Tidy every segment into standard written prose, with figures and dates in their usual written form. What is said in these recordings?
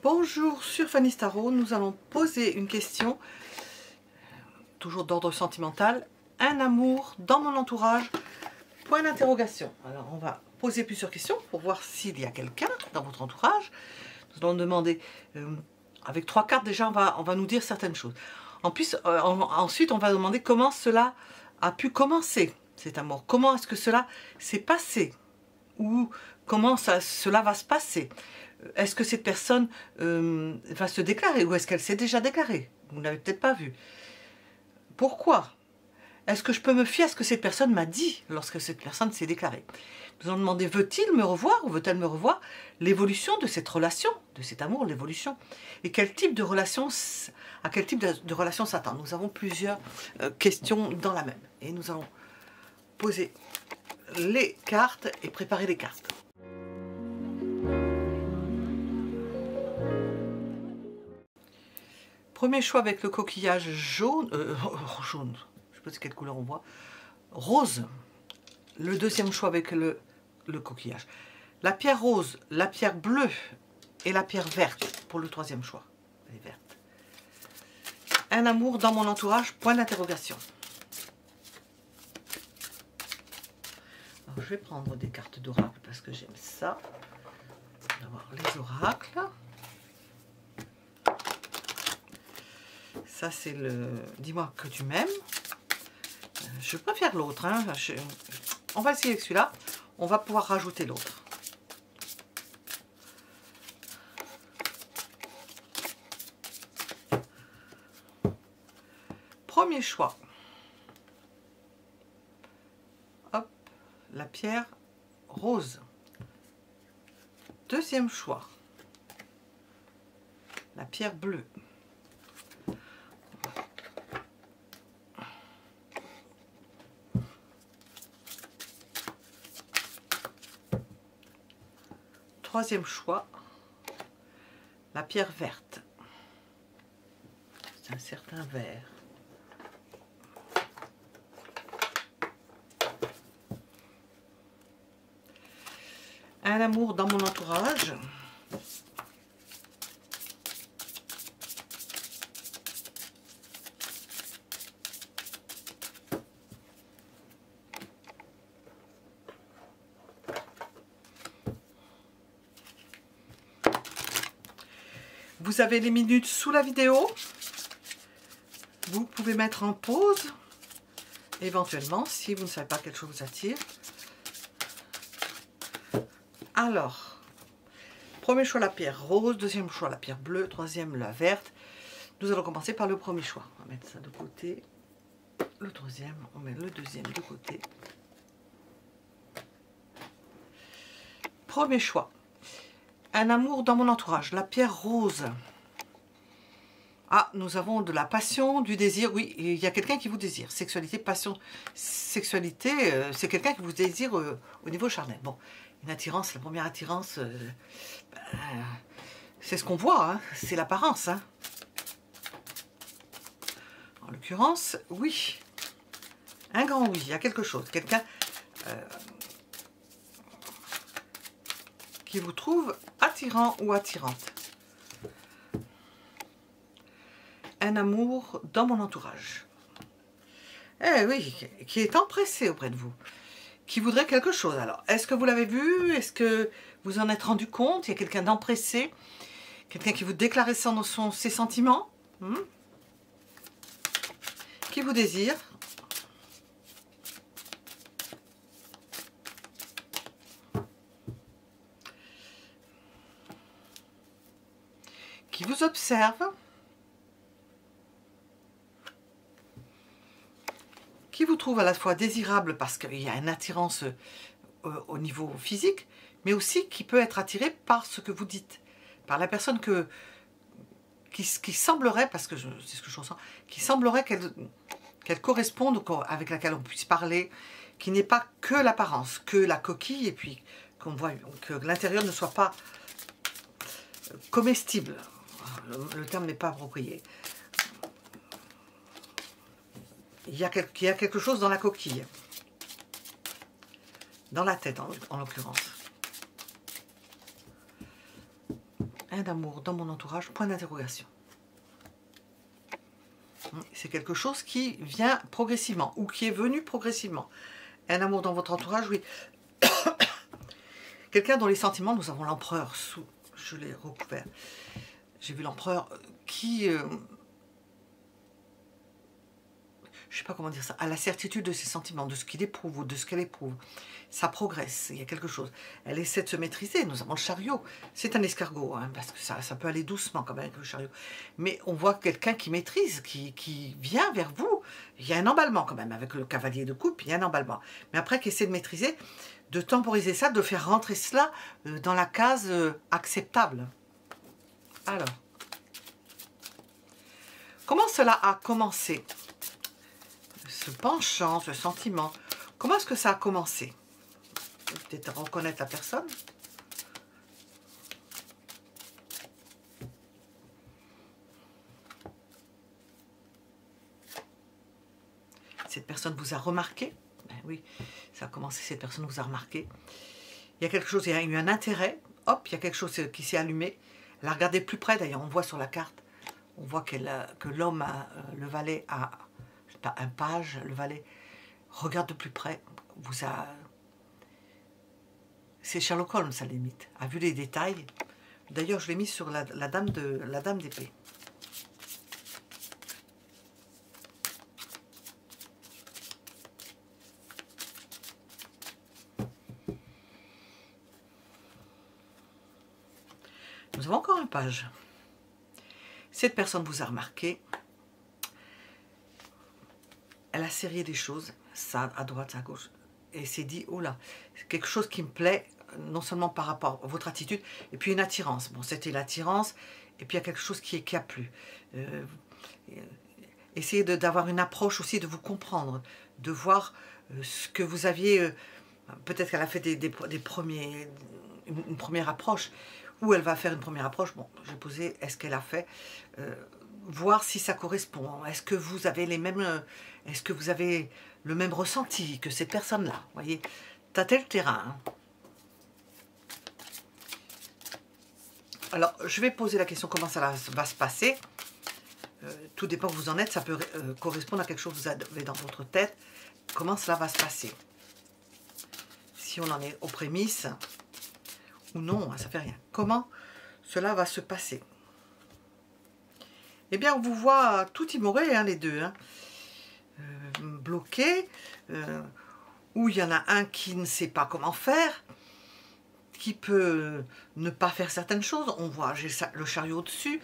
Bonjour, sur Fanny's Tarot, nous allons poser une question, toujours d'ordre sentimental. Un amour dans mon entourage, point d'interrogation. Alors on va poser plusieurs questions pour voir s'il y a quelqu'un dans votre entourage. Nous allons demander, avec 3 cartes déjà, on va nous dire certaines choses. Ensuite on va demander comment cela a pu commencer, cet amour. Comment est-ce que cela s'est passé? Ou comment cela va se passer? Est-ce que cette personne va se déclarer ou est-ce qu'elle s'est déjà déclarée? Vous n'avez peut-être pas vu. Pourquoi? Est-ce que je peux me fier à ce que cette personne m'a dit lorsque cette personne s'est déclarée? Nous allons demander, veut-il me revoir ou veut-elle me revoir? L'évolution de cette relation, de cet amour, l'évolution. Et quel type de relation, à quel type de relation s'attend? Nous avons plusieurs questions dans la même. Et nous allons poser les cartes et préparer les cartes. Premier choix avec le coquillage jaune, jaune, je ne sais pas quelle couleur on voit, rose. Le deuxième choix avec le coquillage. La pierre rose, la pierre bleue et la pierre verte pour le troisième choix. Elle est verte. Un amour dans mon entourage, point d'interrogation. Alors je vais prendre des cartes d'oracle parce que j'aime ça. D'avoir les oracles. Ça, c'est le « Dis-moi que tu m'aimes ». Je préfère l'autre. Hein. On va essayer avec celui-là. On va pouvoir rajouter l'autre. Premier choix. Hop, la pierre rose. Deuxième choix. La pierre bleue. Troisième choix, la pierre verte. C'est un certain vert. Un amour dans mon entourage. Vous avez les minutes sous la vidéo. Vous pouvez mettre en pause, éventuellement, si vous ne savez pas quelle chose vous attire. Alors, premier choix, la pierre rose. Deuxième choix, la pierre bleue. Troisième, la verte. Nous allons commencer par le premier choix. On va mettre ça de côté. Le troisième, on met le deuxième de côté. Premier choix. Un amour dans mon entourage, la pierre rose. Ah, nous avons de la passion, du désir. Oui, il y a quelqu'un qui vous désire. Sexualité, passion, sexualité, c'est quelqu'un qui vous désire au niveau charnel. Bon, une attirance, la première attirance, c'est ce qu'on voit, hein, c'est l'apparence. Hein. En l'occurrence, oui. Un grand oui, il y a quelque chose. Quelqu'un qui vous trouve attirant ou attirante. Un amour dans mon entourage. Eh oui, qui est empressé auprès de vous. Qui voudrait quelque chose. Alors, est-ce que vous l'avez vu? Est-ce que vous en êtes rendu compte? Il y a quelqu'un d'empressé. Quelqu'un qui vous déclare ses sentiments. Qui vous désire. Qui vous observe, qui vous trouve à la fois désirable parce qu'il y a une attirance au niveau physique, mais aussi qui peut être attiré par ce que vous dites, par la personne qui semblerait, parce que c'est ce que je ressens, qui semblerait qu'elle corresponde, avec laquelle on puisse parler, qui n'est pas que l'apparence, que la coquille, et puis qu'on voit que l'intérieur ne soit pas comestible. Le terme n'est pas approprié. Il y a quelque chose dans la coquille. Dans la tête, en l'occurrence. Un amour dans mon entourage, point d'interrogation. C'est quelque chose qui vient progressivement ou qui est venu progressivement. Un amour dans votre entourage, oui. Quelqu'un dont les sentiments, nous avons l'empereur sous... Je l'ai recouvert. J'ai vu l'empereur qui... je ne sais pas comment dire ça, a la certitude de ses sentiments, de ce qu'il éprouve ou de ce qu'elle éprouve. Ça progresse, il y a quelque chose. Elle essaie de se maîtriser, nous avons le chariot. C'est un escargot, hein, parce que ça peut aller doucement quand même avec le chariot. Mais on voit quelqu'un qui maîtrise, qui vient vers vous. Il y a un emballement quand même, avec le cavalier de coupe, il y a un emballement. Mais après, qui essaie de maîtriser, de temporiser ça, de faire rentrer cela dans la case acceptable. Alors, comment cela a commencé ? Ce penchant, ce sentiment, comment est-ce que ça a commencé? Peut-être reconnaître la personne. Cette personne vous a remarqué. Ben oui, ça a commencé, cette personne vous a remarqué. Il y a quelque chose, il y a eu un intérêt. Hop, il y a quelque chose qui s'est allumé. Elle a regardé de plus près, d'ailleurs, on voit sur la carte. On voit que l'homme, le valet, a... pas un page, le valet regarde de plus près, vous a... C'est Sherlock Holmes à la limite, a vu les détails. D'ailleurs, je l'ai mis sur la dame d'épée. Nous avons encore un page. Cette personne vous a remarqué. Elle a serré des choses, ça à droite, à gauche, et s'est dit, oh là, c'est quelque chose qui me plaît, non seulement par rapport à votre attitude, et puis une attirance. Bon, c'était l'attirance, et puis il y a quelque chose qui a plu. Essayez d'avoir une approche aussi, de vous comprendre, de voir ce que vous aviez, peut-être qu'elle a fait une première approche, ou elle va faire une première approche. Bon, je vais poser, est-ce qu'elle a fait voir si ça correspond. Est-ce que vous avez les mêmes... Est-ce que vous avez le même ressenti que ces personnes-là? Vous voyez, tâtez le terrain. Hein. Alors, je vais poser la question, comment ça va se passer? Tout dépend où vous en êtes, ça peut correspondre à quelque chose que vous avez dans votre tête. Comment cela va se passer? Si on en est aux prémices, ou non, ça ne fait rien. Comment cela va se passer? Eh bien, on vous voit tout timoré, hein, les deux. Hein. Bloqués, où il y en a un qui ne sait pas comment faire, qui peut ne pas faire certaines choses. On voit, j'ai le chariot au-dessus.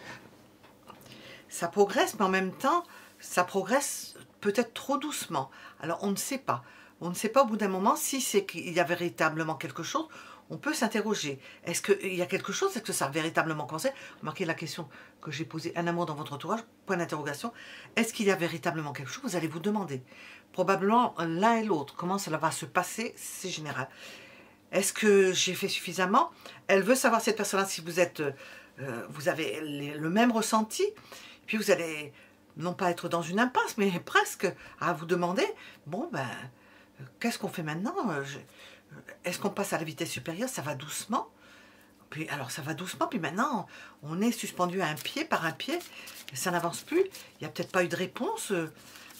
Ça progresse, mais en même temps, ça progresse peut-être trop doucement. Alors, on ne sait pas. On ne sait pas au bout d'un moment si c'est qu'il y a véritablement quelque chose. On peut s'interroger. Est-ce qu'il y a quelque chose? Est-ce que ça a véritablement commencé? Remarquez la question que j'ai posée. Un amour dans votre entourage? Point d'interrogation. Est-ce qu'il y a véritablement quelque chose? Vous allez vous demander. Probablement l'un et l'autre. Comment cela va se passer? C'est général. Est-ce que j'ai fait suffisamment? Elle veut savoir, cette personne-là, si vous êtes, vous avez le même ressenti. Puis vous allez non pas être dans une impasse, mais presque à vous demander, bon ben, qu'est-ce qu'on fait maintenant? Est-ce qu'on passe à la vitesse supérieure? Ça va doucement. Puis, alors ça va doucement, puis maintenant on est suspendu à un pied, par un pied, ça n'avance plus. Il n'y a peut-être pas eu de réponse,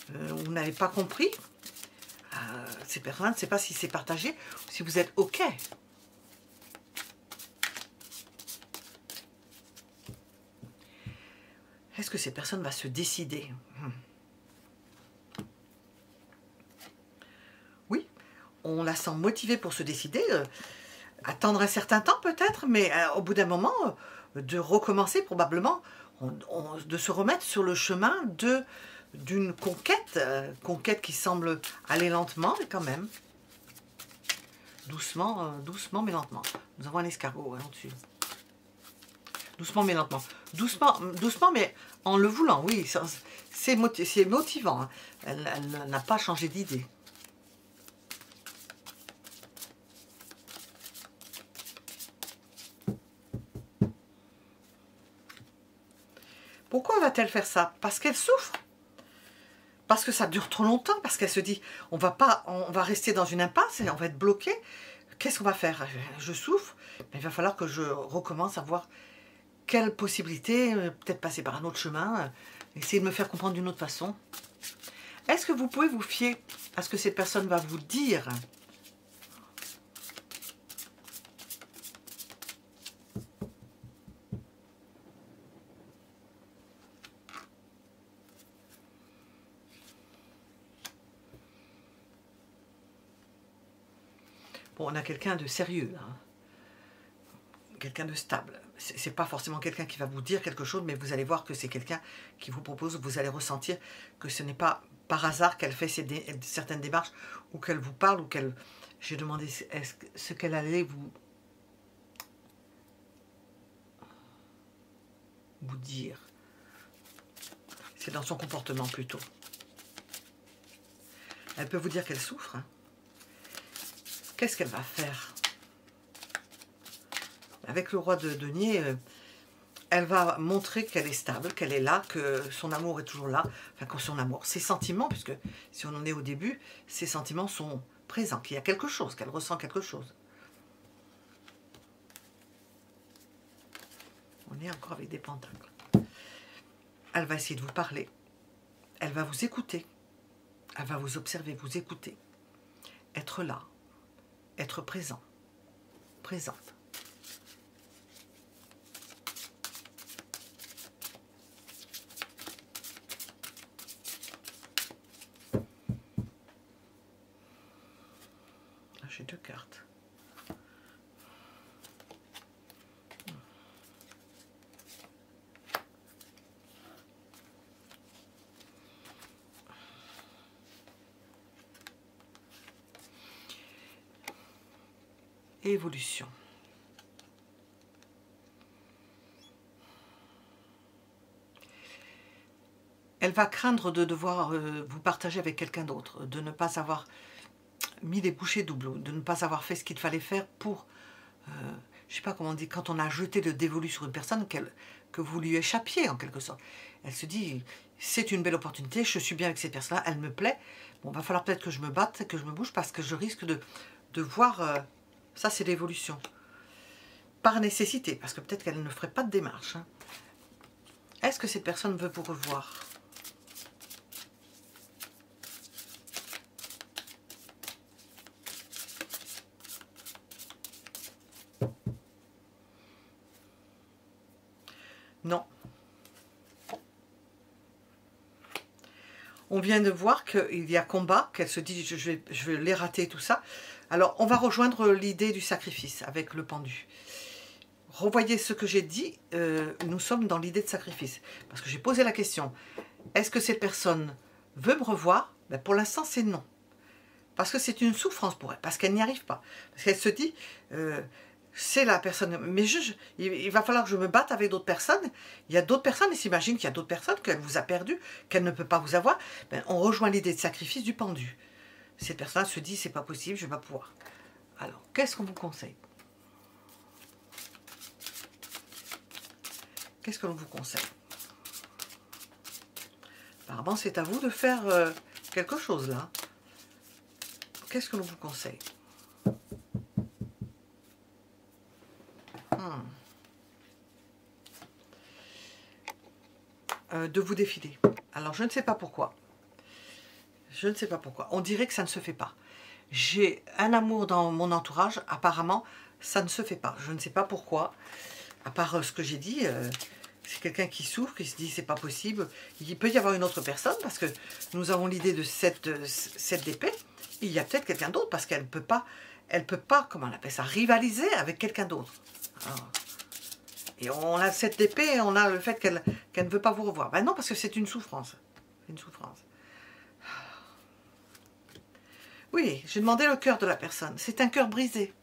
vous n'avez pas compris. Ces personnes, je ne sais pas si c'est partagé, ou si vous êtes OK. Est-ce que cette personne va se décider? Oui, on la sent motivée pour se décider, attendre un certain temps peut-être, mais au bout d'un moment, de recommencer probablement, de se remettre sur le chemin d'une conquête, conquête qui semble aller lentement, mais quand même. Doucement, doucement mais lentement. Nous avons un escargot en dessus. Doucement mais lentement. Doucement, doucement mais en le voulant, oui. C'est motivant. Hein. Elle n'a pas changé d'idée. Pourquoi va-t-elle faire ça? Parce qu'elle souffre. Parce que ça dure trop longtemps. Parce qu'elle se dit, on va rester dans une impasse et on va être bloqué. Qu'est-ce qu'on va faire? Je souffre. Mais il va falloir que je recommence à voir quelle possibilité, peut-être passer par un autre chemin, essayer de me faire comprendre d'une autre façon. Est-ce que vous pouvez vous fier à ce que cette personne va vous dire? Bon, on a quelqu'un de sérieux, hein. Quelqu'un de stable. C'est pas forcément quelqu'un qui va vous dire quelque chose, mais vous allez voir que c'est quelqu'un qui vous propose, vous allez ressentir que ce n'est pas par hasard qu'elle fait certaines démarches, ou qu'elle vous parle, ou qu'elle... J'ai demandé ce qu'elle allait vous dire. C'est dans son comportement plutôt. Elle peut vous dire qu'elle souffre, hein. Qu'est-ce qu'elle va faire? Avec le roi de denier, elle va montrer qu'elle est stable, qu'elle est là, que son amour est toujours là. Enfin, que son amour, ses sentiments, puisque si on en est au début, ses sentiments sont présents, qu'il y a quelque chose, qu'elle ressent quelque chose. On est encore avec des pentacles. Elle va essayer de vous parler. Elle va vous écouter. Elle va vous observer, vous écouter. Être là. Être présent. Présente. J'ai 2 cartes. Évolution. Elle va craindre de devoir vous partager avec quelqu'un d'autre, de ne pas avoir mis les bouchées doubles, de ne pas avoir fait ce qu'il fallait faire pour, je ne sais pas comment on dit, quand on a jeté le dévolu sur une personne, que vous lui échappiez en quelque sorte. Elle se dit, c'est une belle opportunité, je suis bien avec cette personne-là, elle me plaît, bon, va falloir peut-être que je me batte, que je me bouge, parce que je risque de voir, ça c'est l'évolution, par nécessité, parce que peut-être qu'elle ne ferait pas de démarche. Hein. Est-ce que cette personne veut vous revoir ? Non. On vient de voir qu'il y a combat, qu'elle se dit je vais les rater, tout ça. Alors, on va rejoindre l'idée du sacrifice avec le pendu. Revoyez ce que j'ai dit, nous sommes dans l'idée de sacrifice. Parce que j'ai posé la question, est-ce que cette personne veut me revoir? Ben, pour l'instant, c'est non. Parce que c'est une souffrance pour elle, parce qu'elle n'y arrive pas. Parce qu'elle se dit, c'est la personne, mais il va falloir que je me batte avec d'autres personnes. Il y a d'autres personnes, et s'imagine qu'il y a d'autres personnes, qu'elle vous a perdu, qu'elle ne peut pas vous avoir. Ben, on rejoint l'idée de sacrifice du pendu. Cette personne se dit, c'est pas possible, je ne vais pas pouvoir. Alors, qu'est-ce qu'on vous conseille? Qu'est-ce que l'on vous conseille? Apparemment, c'est à vous de faire quelque chose là. Qu'est-ce que l'on vous conseille? De vous défiler. Alors, je ne sais pas pourquoi. Je ne sais pas pourquoi. On dirait que ça ne se fait pas. J'ai un amour dans mon entourage. Apparemment, ça ne se fait pas. Je ne sais pas pourquoi. À part ce que j'ai dit, c'est quelqu'un qui souffre, qui se dit c'est pas possible. Il peut y avoir une autre personne parce que nous avons l'idée de cette d'épée. Il y a peut-être quelqu'un d'autre parce qu'elle peut pas, comment on appelle ça, rivaliser avec quelqu'un d'autre. Et on a cette épée, on a le fait qu'elle ne veut pas vous revoir. Ben non, parce que c'est une souffrance. Une souffrance. Oui, j'ai demandé le cœur de la personne. C'est un cœur brisé.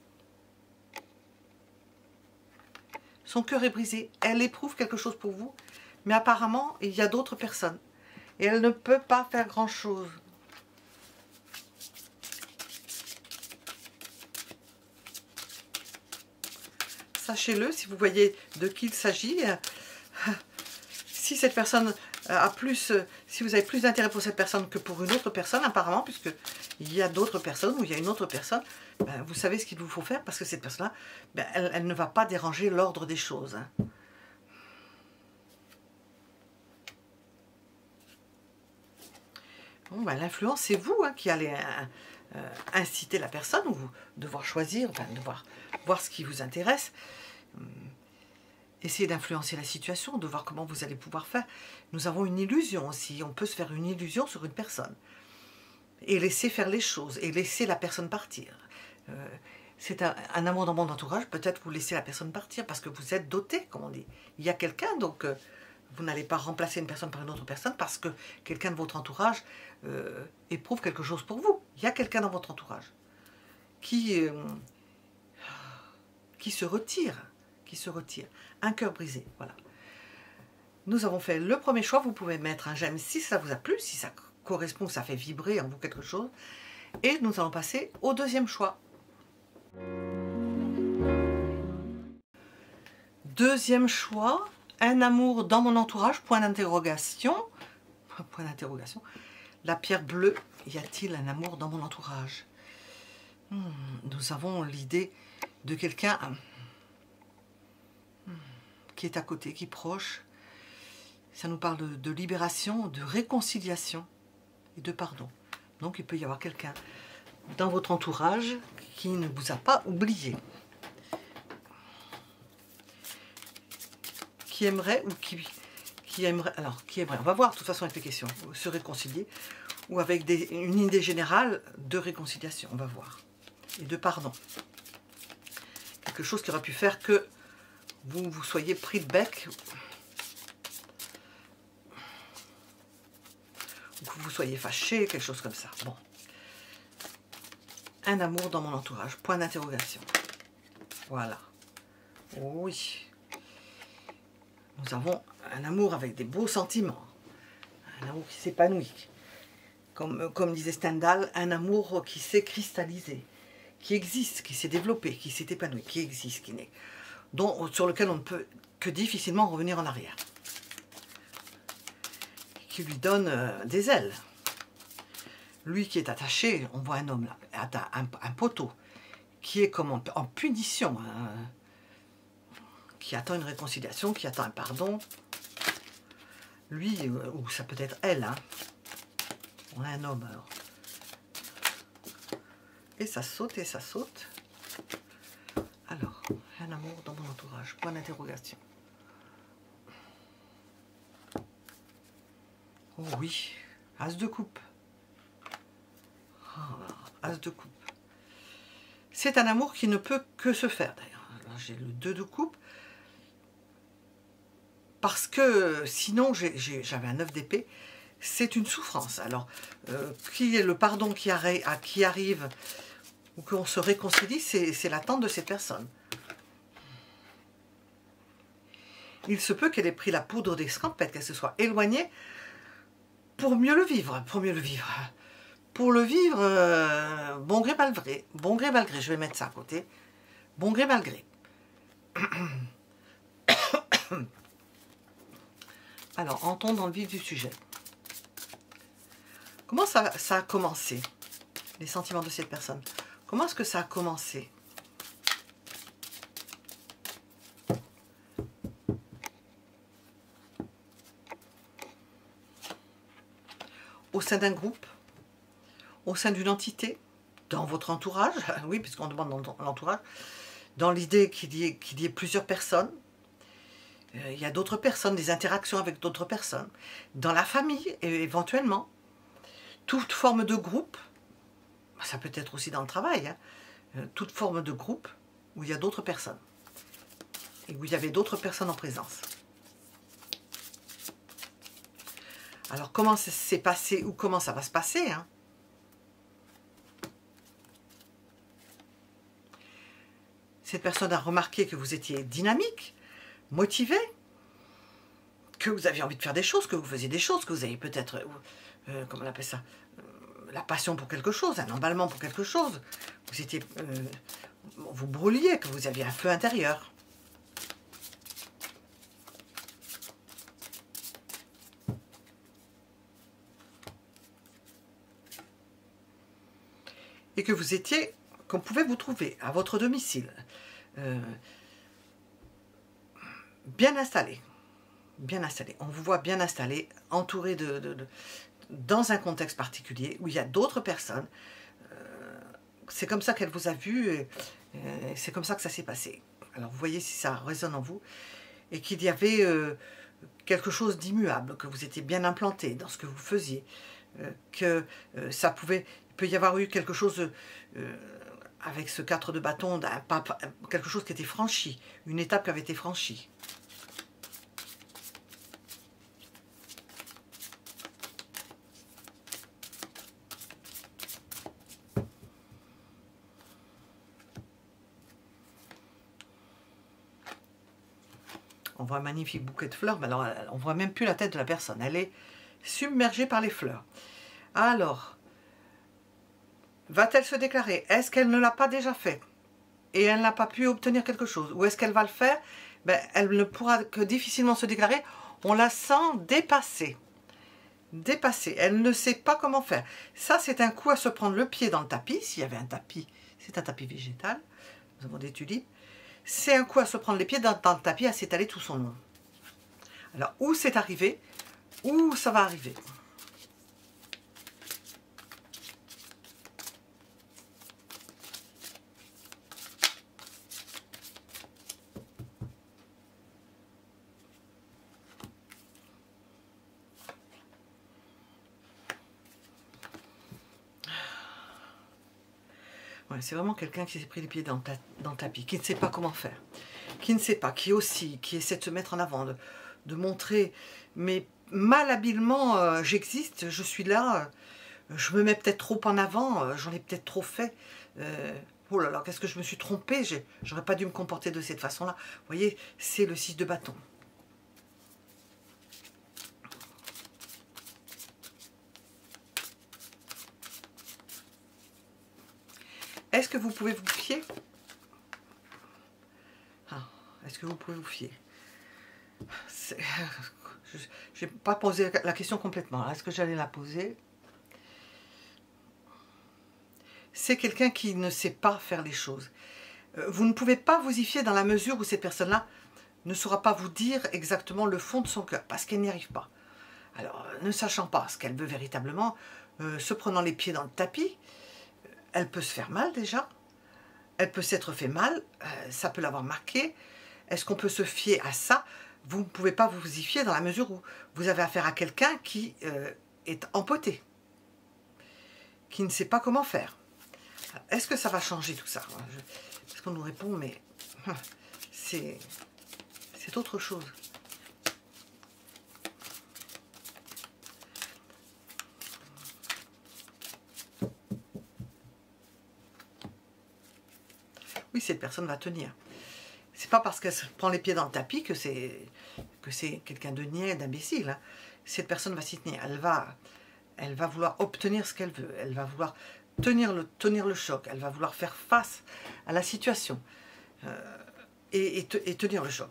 Son cœur est brisé. Elle éprouve quelque chose pour vous. Mais apparemment, il y a d'autres personnes. Et elle ne peut pas faire grand-chose. Sachez-le, si vous voyez de qui il s'agit, si cette personne a plus, si vous avez plus d'intérêt pour cette personne que pour une autre personne, apparemment, puisque il y a d'autres personnes ou il y a une autre personne, ben, vous savez ce qu'il vous faut faire parce que cette personne-là, ben, elle ne va pas déranger l'ordre des choses. Hein. Bon, ben, l'influence, c'est vous qui allez inciter la personne, ou devoir choisir, enfin, devoir voir ce qui vous intéresse. Essayez d'influencer la situation, de voir comment vous allez pouvoir faire. Nous avons une illusion aussi, on peut se faire une illusion sur une personne. Et laisser faire les choses, et laisser la personne partir. C'est un amour dans mon entourage, peut-être vous laissez la personne partir, parce que vous êtes doté, comme on dit. Il y a quelqu'un, donc vous n'allez pas remplacer une personne par une autre personne, parce que quelqu'un de votre entourage éprouve quelque chose pour vous. Il y a quelqu'un dans votre entourage qui se retire, un cœur brisé, voilà. Nous avons fait le premier choix, vous pouvez mettre un j'aime si ça vous a plu, si ça correspond, ça fait vibrer en vous quelque chose. Et nous allons passer au deuxième choix. Deuxième choix, un amour dans mon entourage, point d'interrogation. Point d'interrogation. La pierre bleue, y a-t-il un amour dans mon entourage? Nous avons l'idée de quelqu'un qui est à côté, qui est proche. Ça nous parle de libération, de réconciliation et de pardon. Donc il peut y avoir quelqu'un dans votre entourage qui ne vous a pas oublié. Qui aimerait ou qui aimerait, alors qui aimerait, on va voir de toute façon avec les questions, se réconcilier ou avec une idée générale de réconciliation, on va voir, et de pardon. Quelque chose qui aurait pu faire que vous soyez pris de bec, ou que vous soyez fâché, quelque chose comme ça. Bon. Un amour dans mon entourage, point d'interrogation. Voilà. Oui. Nous avons un amour avec des beaux sentiments. Un amour qui s'épanouit. Comme disait Stendhal, un amour qui s'est cristallisé, qui existe, qui s'est développé, qui s'est épanoui, qui existe, qui naît, sur lequel on ne peut que difficilement revenir en arrière. Qui lui donne des ailes. Lui qui est attaché, on voit un homme là, un poteau, qui est comme en punition, qui attend une réconciliation, qui attend un pardon. Lui, ou ça peut être elle, on a un homme alors. Et ça saute, et ça saute. Alors, un amour dans mon entourage, point d'interrogation. Oh oui, as de coupe. Oh, as de coupe. C'est un amour qui ne peut que se faire d'ailleurs. Là j'ai le 2 de coupe. Parce que sinon j'avais un 9 d'épée. C'est une souffrance. Alors, qui est le pardon qui arrive ou qu'on se réconcilie, c'est l'attente de cette personne. Il se peut qu'elle ait pris la poudre d'escampette, qu'elle se soit éloignée pour mieux le vivre, Pour le vivre, bon gré, mal gré. Bon gré, mal gré. Je vais mettre ça à côté. Bon gré, mal gré. Alors, entrons dans le vif du sujet. Comment ça a commencé, les sentiments de cette personne? Comment est-ce que ça a commencé? Au sein d'un groupe? Au sein d'une entité? Dans votre entourage? Oui, puisqu'on demande dans l'entourage. Dans l'idée qu'il y ait plusieurs personnes. Il y a d'autres personnes, des interactions avec d'autres personnes. Dans la famille, éventuellement. Toute forme de groupe. Ça peut être aussi dans le travail. Toute forme de groupe où il y a d'autres personnes. Et où il y avait d'autres personnes en présence. Alors, comment ça s'est passé ou comment ça va se passer, Cette personne a remarqué que vous étiez dynamique, motivé, que vous aviez envie de faire des choses, que vous faisiez des choses, que vous aviez peut-être, comment on appelle ça, la passion pour quelque chose, un emballement pour quelque chose. Vous étiez, vous brûliez, que vous aviez un feu intérieur. Et que vous étiez, qu'on pouvait vous trouver à votre domicile, bien installé. Bien installé. On vous voit bien installé, entouré dans un contexte particulier où il y a d'autres personnes. C'est comme ça qu'elle vous a vu, et c'est comme ça que ça s'est passé. Alors vous voyez si ça résonne en vous, et qu'il y avait quelque chose d'immuable, que vous étiez bien implanté dans ce que vous faisiez, que ça pouvait, il peut y avoir eu quelque chose avec ce 4 de bâton, quelque chose qui était franchi, une étape qui avait été franchie. On voit un magnifique bouquet de fleurs, mais alors on ne voit même plus la tête de la personne, elle est submergée par les fleurs. Alors, va-t-elle se déclarer? Est-ce qu'elle ne l'a pas déjà fait et elle n'a pas pu obtenir quelque chose? Ou est-ce qu'elle va le faire? Ben, elle ne pourra que difficilement se déclarer. On la sent dépassée. Dépassée. Elle ne sait pas comment faire. Ça, c'est un coup à se prendre le pied dans le tapis. S'il y avait un tapis, c'est un tapis végétal. Nous avons des tulipes. C'est un coup à se prendre les pieds dans le tapis, à s'étaler tout son long. Alors, où c'est arrivé, où ça va arriver. Ouais, c'est vraiment quelqu'un qui s'est pris les pieds dans le tapis, qui ne sait pas comment faire, qui ne sait pas, qui oscille, qui essaie de se mettre en avant, de montrer, mais malhabilement, j'existe, je suis là, je me mets peut-être trop en avant, j'en ai peut-être trop fait. Oh là là, qu'est-ce que je me suis trompée, j'aurais pas dû me comporter de cette façon-là. Vous voyez, c'est le 6 de bâton. Est-ce que vous pouvez vous fier? Est-ce que vous pouvez vous fier? Je n'ai pas posé la question complètement. Est-ce que j'allais la poser? C'est quelqu'un qui ne sait pas faire les choses. Vous ne pouvez pas vous y fier dans la mesure où cette personne-là ne saura pas vous dire exactement le fond de son cœur, parce qu'elle n'y arrive pas. Alors, ne sachant pas ce qu'elle veut véritablement, se prenant les pieds dans le tapis, elle peut se faire mal déjà, elle peut s'être fait mal, ça peut l'avoir marqué. Est-ce qu'on peut se fier à ça? Vous ne pouvez pas vous y fier dans la mesure où vous avez affaire à quelqu'un qui est empoté, qui ne sait pas comment faire. Est-ce que ça va changer tout ça? Parce qu'on nous répond, mais c'est autre chose. Oui, cette personne va tenir. C'est pas parce qu'elle se prend les pieds dans le tapis que c'est quelqu'un de niais, d'imbécile. Hein. Cette personne va s'y tenir. Elle va vouloir obtenir ce qu'elle veut. Elle va vouloir tenir le choc. Elle va vouloir faire face à la situation et tenir le choc.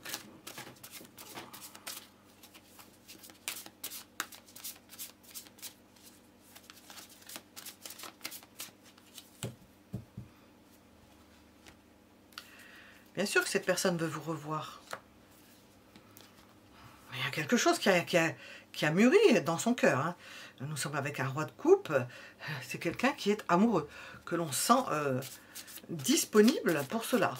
Bien sûr que cette personne veut vous revoir. Il y a quelque chose qui a mûri dans son cœur. Hein. Nous sommes avec un roi de coupe. C'est quelqu'un qui est amoureux, que l'on sent disponible pour cela.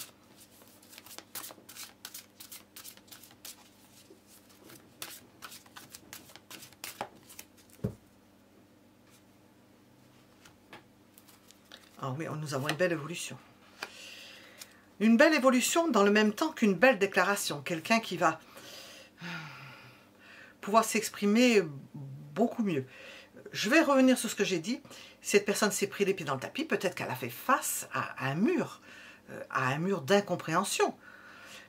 Ah oui, nous avons une belle évolution. Une belle évolution dans le même temps qu'une belle déclaration. Quelqu'un qui va pouvoir s'exprimer beaucoup mieux. Je vais revenir sur ce que j'ai dit. Cette personne s'est pris les pieds dans le tapis. Peut-être qu'elle a fait face à un mur d'incompréhension.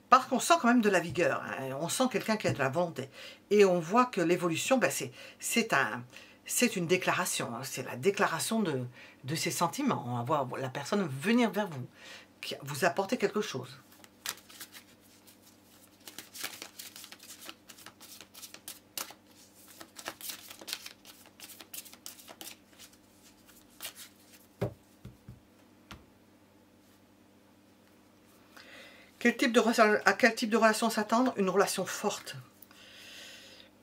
Parce qu'on sent quand même de la vigueur. Hein. On sent quelqu'un qui a de la volonté. Et on voit que l'évolution, ben c'est une déclaration. Hein. C'est la déclaration de ses sentiments. On va voir la personne venir vers vous, vous apporter quelque chose. À quel type de relation s'attendre? Une relation forte,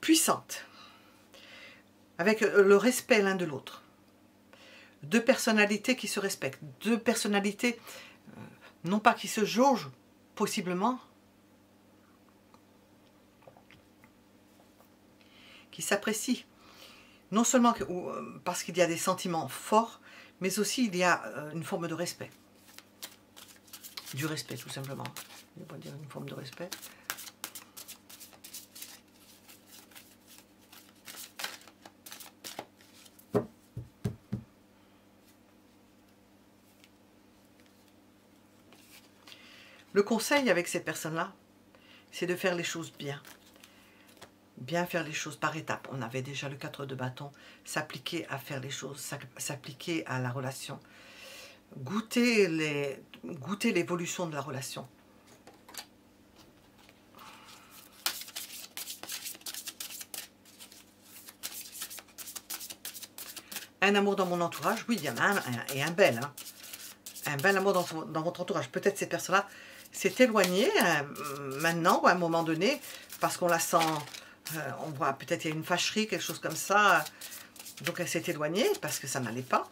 puissante. avec le respect l'un de l'autre. Deux personnalités qui se respectent, deux personnalités, non pas qui se jaugent, possiblement, qui s'apprécient. Non seulement parce qu'il y a des sentiments forts, mais aussi il y a une forme de respect. Du respect, tout simplement. Je ne vais pas dire une forme de respect. Le conseil avec ces personnes-là, c'est de faire les choses bien. Bien faire les choses par étapes. On avait déjà le 4 de bâton, s'appliquer à faire les choses, s'appliquer à la relation. Goûter l'évolution de la relation. Un amour dans mon entourage, oui, il y en a un, et un bel. Hein. Un bel amour dans votre entourage. Peut-être ces personnes-là s'est éloignée maintenant ou à un moment donné, parce qu'on la sent, on voit peut-être il y a une fâcherie, quelque chose comme ça. Donc elle s'est éloignée parce que ça n'allait pas.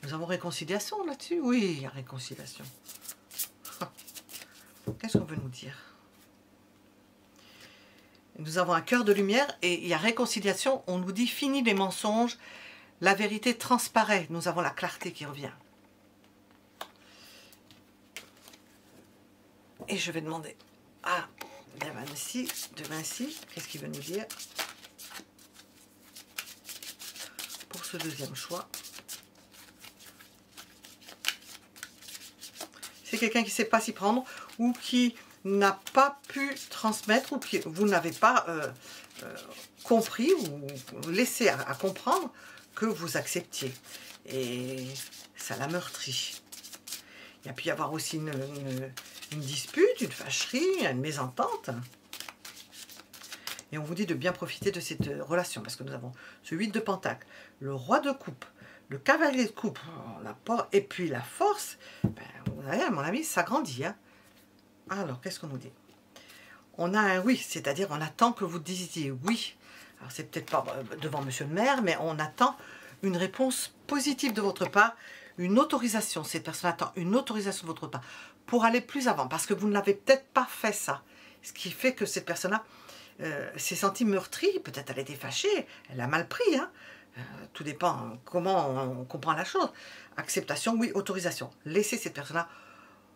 Nous avons réconciliation là-dessus? Oui, il y a réconciliation. Qu'est-ce qu'on veut nous dire? Nous avons un cœur de lumière et il y a réconciliation. On nous dit fini les mensonges, la vérité transparaît. Nous avons la clarté qui revient. Et je vais demander à de Vinci, qu'est-ce qu'il veut nous dire pour ce deuxième choix. C'est quelqu'un qui ne sait pas s'y prendre ou qui n'a pas pu transmettre ou que vous n'avez pas compris ou laissé à comprendre que vous acceptiez. Et ça l'a meurtri. Il y a pu y avoir aussi une dispute, une fâcherie, une mésentente. Et on vous dit de bien profiter de cette relation parce que nous avons ce 8 de Pentacle, le roi de coupe, le cavalier de coupe, et puis la force. Ben, vous voyez, à mon avis, ça grandit. Hein. Alors, qu'est-ce qu'on nous dit? On a un oui, c'est-à-dire on attend que vous disiez oui. Alors, c'est peut-être pas devant monsieur le maire, mais on attend une réponse positive de votre part, une autorisation. Cette personne attend une autorisation de votre part pour aller plus avant, parce que vous ne l'avez peut-être pas fait ça. Ce qui fait que cette personne-là s'est sentie meurtrie, peut-être elle a été fâchée, elle a mal pris. Hein. Tout dépend comment on comprend la chose. Acceptation, oui, autorisation. Laissez cette personne-là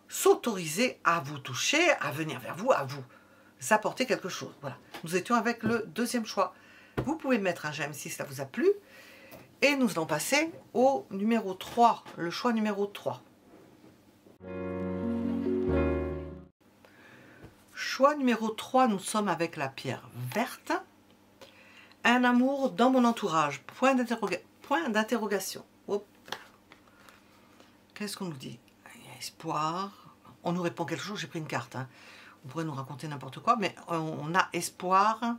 s'autoriser à vous toucher, à venir vers vous, à vous apporter quelque chose. Voilà. Nous étions avec le deuxième choix. Vous pouvez mettre un j'aime si cela vous a plu. Et nous allons passer au numéro 3, le choix numéro 3. Choix numéro 3, nous sommes avec la pierre verte. Un amour dans mon entourage. Point d'interrogation. Qu'est-ce qu'on nous dit? Il y a espoir. On nous répond quelque chose, j'ai pris une carte. Hein. On pourrait nous raconter n'importe quoi, mais on a espoir,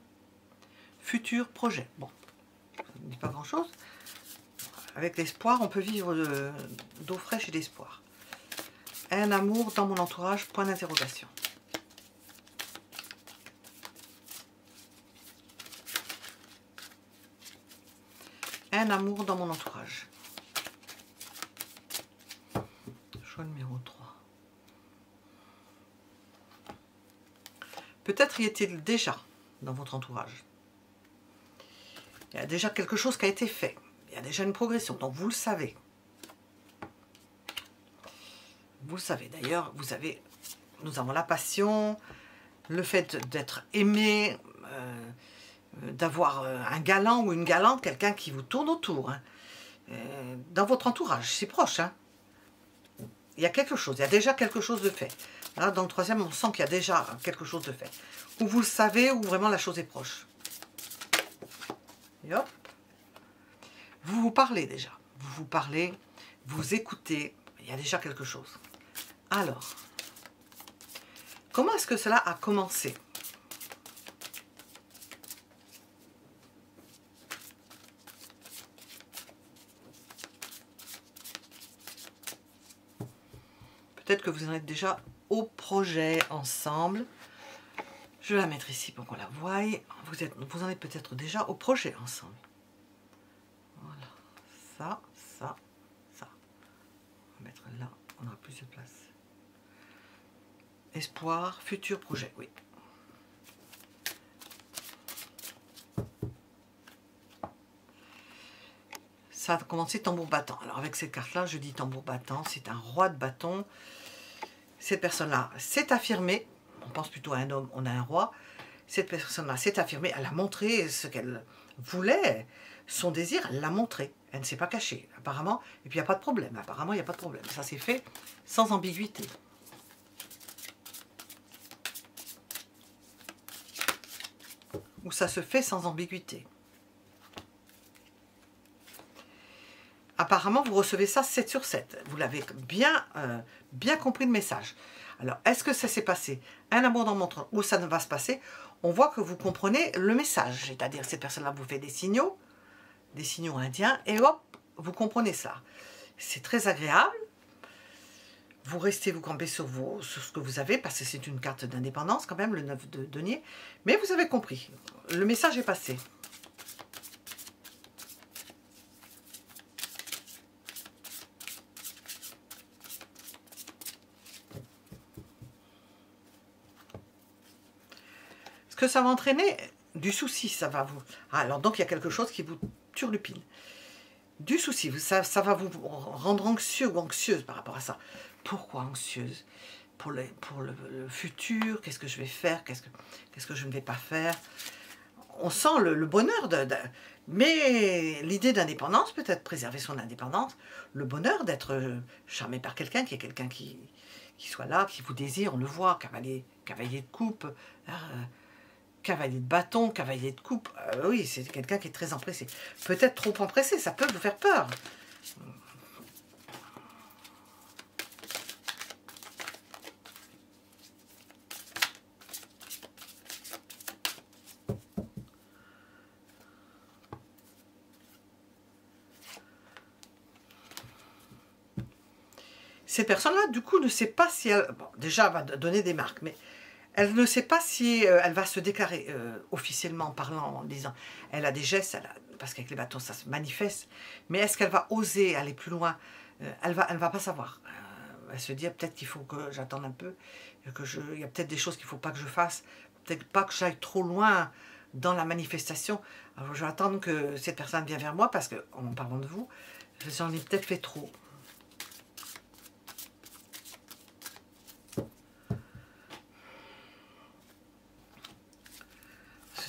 futur, projet. Bon, ça ne dit pas grand-chose. Avec l'espoir, on peut vivre d'eau fraîche et d'espoir. Un amour dans mon entourage, point d'interrogation. Un amour dans mon entourage. Choix numéro 3. Peut-être y est-il déjà dans votre entourage. Il y a déjà quelque chose qui a été fait. Il y a déjà une progression, donc vous le savez. Vous le savez. D'ailleurs, nous avons la passion, le fait d'être aimé, d'avoir un galant ou une galante, quelqu'un qui vous tourne autour. Hein. Dans votre entourage, c'est proche. Hein. Il y a quelque chose, il y a déjà quelque chose de fait. Là, dans le troisième, on sent qu'il y a déjà quelque chose de fait. Ou vous le savez, ou vraiment la chose est proche. Et hop. Vous vous parlez déjà. Vous vous parlez, vous écoutez. Il y a déjà quelque chose. Alors, comment est-ce que cela a commencé? Peut-être que vous en êtes déjà au projet ensemble. Je vais la mettre ici pour qu'on la voie. Vous en êtes peut-être déjà au projet ensemble. Voilà, ça, ça, ça. On va mettre là, on aura plus de place. Espoir, futur projet, oui. Ça a commencé tambour battant. Alors avec cette carte-là, je dis tambour battant, c'est un roi de bâton. Cette personne-là s'est affirmée. On pense plutôt à un homme, on a un roi. Cette personne-là s'est affirmée, elle a montré ce qu'elle voulait, son désir, elle l'a montré. Elle ne s'est pas cachée, apparemment. Et puis il n'y a pas de problème, apparemment il n'y a pas de problème. Ça s'est fait sans ambiguïté. Ou ça se fait sans ambiguïté. Apparemment, vous recevez ça 7 sur 7. Vous l'avez bien, bien compris le message. Alors, est-ce que ça s'est passé un amour dans mon train ou ça ne va se passer? On voit que vous comprenez le message. C'est-à-dire que cette personne-là vous fait des signaux indiens, et hop, vous comprenez ça. C'est très agréable. Vous restez, vous campez sur ce que vous avez, parce que c'est une carte d'indépendance quand même, le 9 de denier. Mais vous avez compris. Le message est passé. Que ça va entraîner du souci, ça va vous... Alors donc il y a quelque chose qui vous turlupine. Du souci, ça va vous rendre anxieux ou anxieuse par rapport à ça. Pourquoi anxieuse? Pour le futur, qu'est-ce que je vais faire? Qu'est-ce que je ne vais pas faire? On sent le bonheur mais l'idée d'indépendance, peut-être préserver son indépendance, le bonheur d'être charmé par quelqu'un, qui est quelqu'un qui soit là, qui vous désire, on le voit, cavalier de coupe, cavalier de bâton, cavalier de coupe, oui, c'est quelqu'un qui est très empressé. Peut-être trop empressé, ça peut vous faire peur. Cette personne-là, du coup, ne sait pas si elle... Bon, déjà, elle va donner des marques, mais... Elle ne sait pas si elle va se déclarer officiellement parlant, en disant, elle a des gestes, parce qu'avec les bâtons ça se manifeste, mais est-ce qu'elle va oser aller plus loin? Elle va pas savoir. Elle va se dire peut-être qu'il faut que j'attende un peu, il y a peut-être des choses qu'il ne faut pas que je fasse, peut-être pas que j'aille trop loin dans la manifestation. Alors je vais attendre que cette personne vienne vers moi, parce qu'en parlant de vous, j'en ai peut-être fait trop.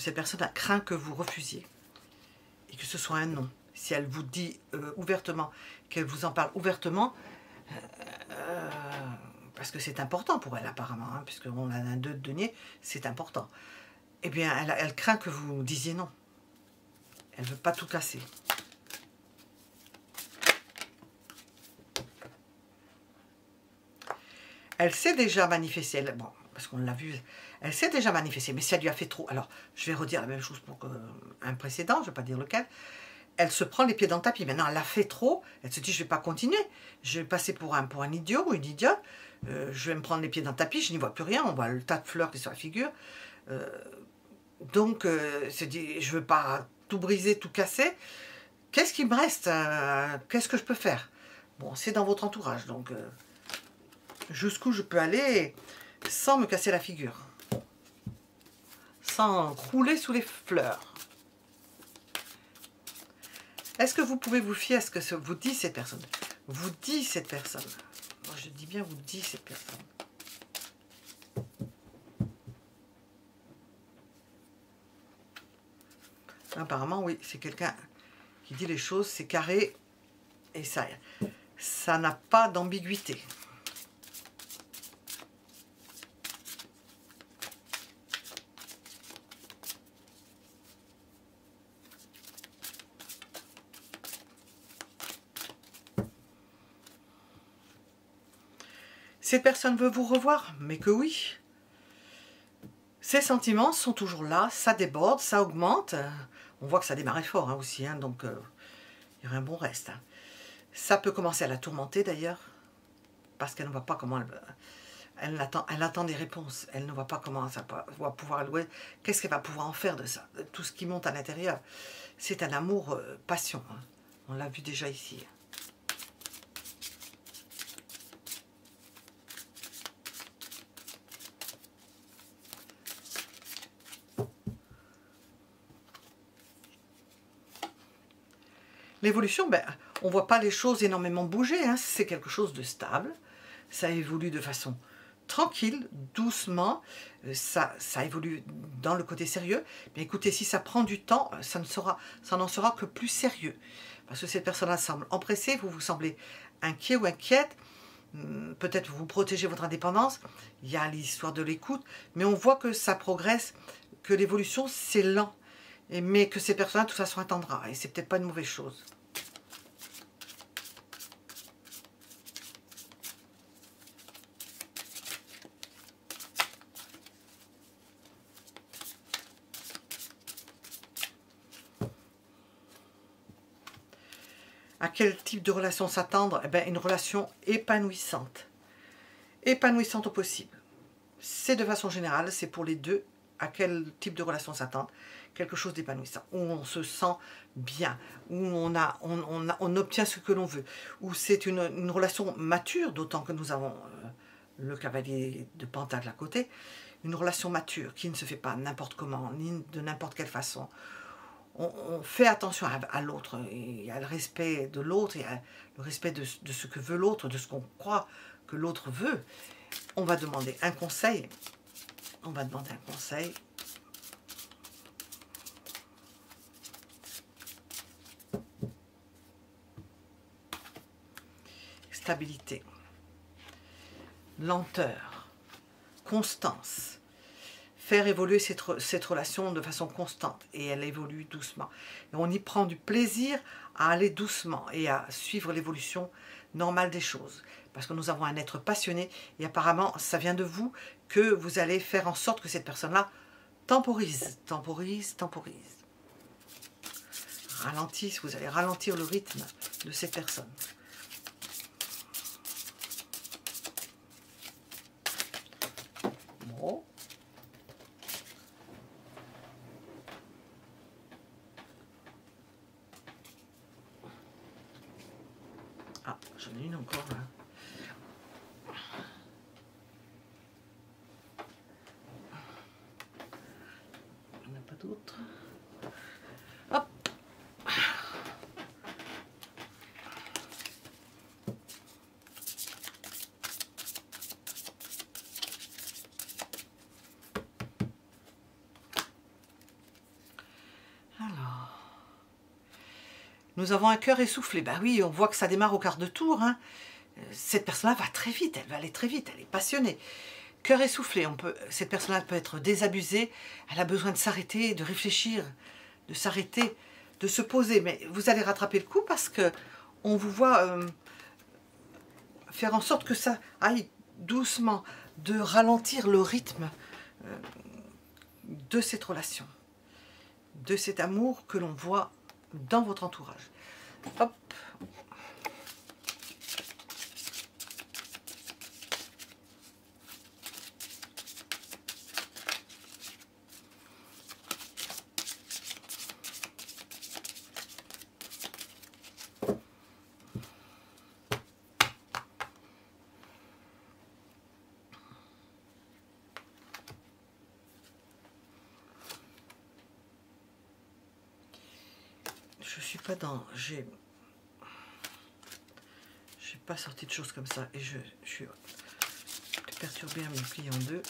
Cette personne a craint que vous refusiez et que ce soit un non. Si elle vous dit ouvertement, qu'elle vous en parle ouvertement, parce que c'est important pour elle apparemment, hein, puisqu'on a un 2 de denier, c'est important. Eh bien, elle craint que vous disiez non. Elle ne veut pas tout casser. Elle s'est déjà manifestée, bon, parce qu'on l'a vu, elle s'est déjà manifestée, mais ça lui a fait trop. Alors, je vais redire la même chose pour un précédent, je ne vais pas dire lequel. Elle se prend les pieds dans le tapis. Maintenant, elle a fait trop. Elle se dit, je ne vais pas continuer. Je vais passer pour un idiot ou une idiote. Je vais me prendre les pieds dans le tapis, je n'y vois plus rien. On voit le tas de fleurs qui sont sur la figure. Donc, elle se dit, je ne veux pas tout briser, tout casser. Qu'est-ce qui me reste? Qu'est-ce que je peux faire? Bon, c'est dans votre entourage, donc... jusqu'où je peux aller sans me casser la figure, sans rouler sous les fleurs. Est-ce que vous pouvez vous fier à ce que vous dit cette personne? Vous dit cette personne. Moi, je dis bien vous dit cette personne. Apparemment, oui, c'est quelqu'un qui dit les choses, c'est carré, et ça n'a pas d'ambiguïté. Cette personne veut vous revoir, mais que oui. Ses sentiments sont toujours là, ça déborde, ça augmente. On voit que ça démarrait fort hein, aussi, hein, donc il y aurait un bon reste. Hein. Ça peut commencer à la tourmenter d'ailleurs, parce qu'elle ne voit pas comment Elle attend des réponses. Elle ne voit pas comment ça va pouvoir louer. Qu'est-ce qu'elle va pouvoir en faire de ça? Tout ce qui monte à l'intérieur. C'est un amour passion. Hein. On l'a vu déjà ici. L'évolution, ben, on ne voit pas les choses énormément bouger. Hein. C'est quelque chose de stable. Ça évolue de façon tranquille, doucement. Ça évolue dans le côté sérieux. Mais écoutez, si ça prend du temps, ça n'en sera que plus sérieux. Parce que cette personne-là semble empressée, vous semblez inquiet ou inquiète. Peut-être vous protégez votre indépendance. Il y a l'histoire de l'écoute. Mais on voit que ça progresse, que l'évolution, c'est lent. Mais que ces personnes-là, de toute façon, attendra. Et c'est peut-être pas une mauvaise chose. À quel type de relation s'attendre? Eh bien, une relation épanouissante. Épanouissante au possible. C'est de façon générale, c'est pour les deux. À quel type de relation s'attendre? Quelque chose d'épanouissant, où on se sent bien, où on obtient ce que l'on veut, où c'est une relation mature, d'autant que nous avons le cavalier de Pentacle à côté, une relation mature qui ne se fait pas n'importe comment, ni de n'importe quelle façon. On fait attention à l'autre, et à le respect de l'autre, et à le respect de ce que veut l'autre, de ce qu'on croit que l'autre veut. On va demander un conseil. On va demander un conseil. Stabilité. Lenteur. Constance. Faire évoluer cette relation de façon constante. Et elle évolue doucement. Et on y prend du plaisir à aller doucement et à suivre l'évolution normale des choses. Parce que nous avons un être passionné et apparemment, ça vient de vous que vous allez faire en sorte que cette personne-là temporise, temporise, temporise. Ralentisse, vous allez ralentir le rythme de cette personne. Bon. Ah, j'en ai une encore là. Il n'y en a pas d'autres. Hop. Alors. Nous avons un cœur essoufflé. Ben oui, on voit que ça démarre au quart de tour. Hein. Cette personne-là va très vite, elle va aller très vite, elle est passionnée. Cœur essoufflé, cette personne-là peut être désabusée, elle a besoin de s'arrêter, de réfléchir, de s'arrêter, de se poser. Mais vous allez rattraper le coup parce que on vous voit faire en sorte que ça aille doucement, de ralentir le rythme de cette relation, de cet amour que l'on voit dans votre entourage. Hop. Je suis pas dans... J'ai pas sorti de choses comme ça. Et je suis perturbée à me plier en deux.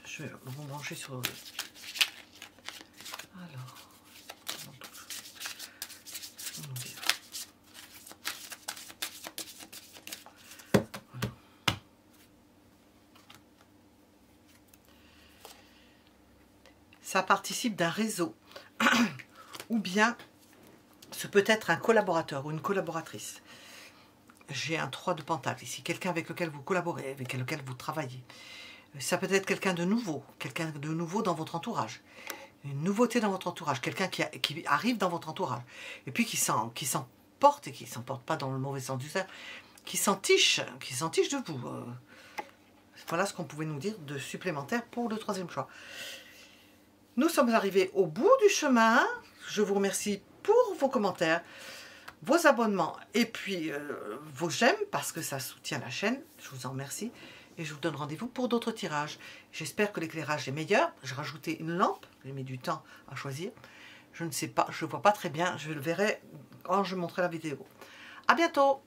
Je vais me brancher sur... Alors... Voilà. Ça participe d'un réseau. Ou bien... Ce peut être un collaborateur ou une collaboratrice. J'ai un 3 de Pentacle ici, quelqu'un avec lequel vous collaborez, avec lequel vous travaillez. Ça peut être quelqu'un de nouveau dans votre entourage. Une nouveauté dans votre entourage, quelqu'un qui arrive dans votre entourage. Et puis qui s'emporte, et qui ne s'emporte pas dans le mauvais sens du terme, qui s'entiche de vous. Voilà ce qu'on pouvait nous dire de supplémentaire pour le troisième choix. Nous sommes arrivés au bout du chemin. Je vous remercie pour vos commentaires, vos abonnements et puis vos j'aime parce que ça soutient la chaîne. Je vous en remercie et je vous donne rendez-vous pour d'autres tirages. J'espère que l'éclairage est meilleur. J'ai rajouté une lampe, j'ai mis du temps à choisir. Je ne sais pas, je ne vois pas très bien. Je le verrai quand je montrerai la vidéo. À bientôt!